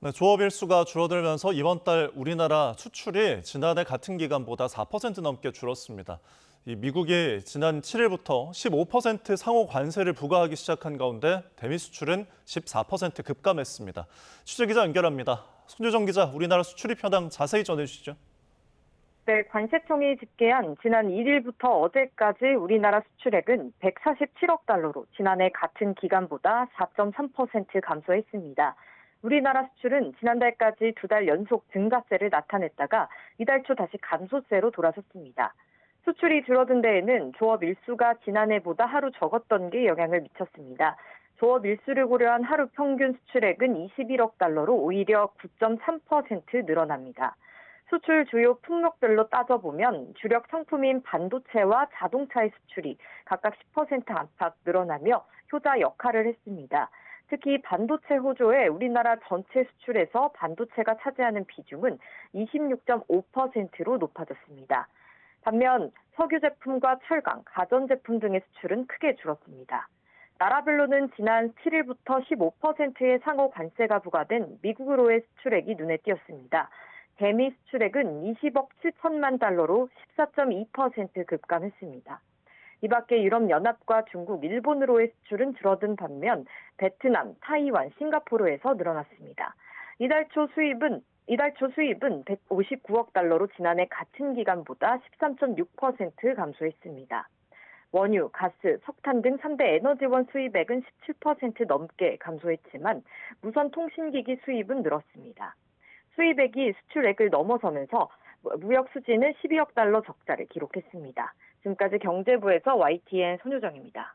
네, 조업 일수가 줄어들면서 이번 달 우리나라 수출이 지난해 같은 기간보다 4% 넘게 줄었습니다. 미국이 지난 7일부터 15% 상호 관세를 부과하기 시작한 가운데 대미 수출은 14% 급감했습니다. 취재 기자 연결합니다. 손유정 기자, 우리나라 수출입 현황 자세히 전해주시죠. 네, 관세청이 집계한 지난 1일부터 어제까지 우리나라 수출액은 147억 달러로 지난해 같은 기간보다 4.3% 감소했습니다. 우리나라 수출은 지난달까지 2달 연속 증가세를 나타냈다가 이달 초 다시 감소세로 돌아섰습니다. 수출이 줄어든 데에는 조업 일수가 지난해보다 하루 적었던 게 영향을 미쳤습니다. 조업 일수를 고려한 하루 평균 수출액은 21억 달러로 오히려 9.3% 늘어납니다. 수출 주요 품목별로 따져보면 주력 상품인 반도체와 자동차의 수출이 각각 10% 안팎 늘어나며 효자 역할을 했습니다. 특히 반도체 호조에 우리나라 전체 수출에서 반도체가 차지하는 비중은 26.5%로 높아졌습니다. 반면 석유 제품과 철강, 가전제품 등의 수출은 크게 줄었습니다. 나라별로는 지난 7일부터 15%의 상호 관세가 부과된 미국으로의 수출액이 눈에 띄었습니다. 대미 수출액은 20억 7천만 달러로 14.2% 급감했습니다. 이 밖에 유럽연합과 중국, 일본으로의 수출은 줄어든 반면 베트남, 타이완, 싱가포르에서 늘어났습니다. 이달 초 수입은 159억 달러로 지난해 같은 기간보다 13.6% 감소했습니다. 원유, 가스, 석탄 등 3대 에너지원 수입액은 17% 넘게 감소했지만 무선 통신기기 수입은 늘었습니다. 수입액이 수출액을 넘어서면서 무역 수지는 12억 달러 적자를 기록했습니다. 지금까지 경제부에서 YTN 손유정입니다.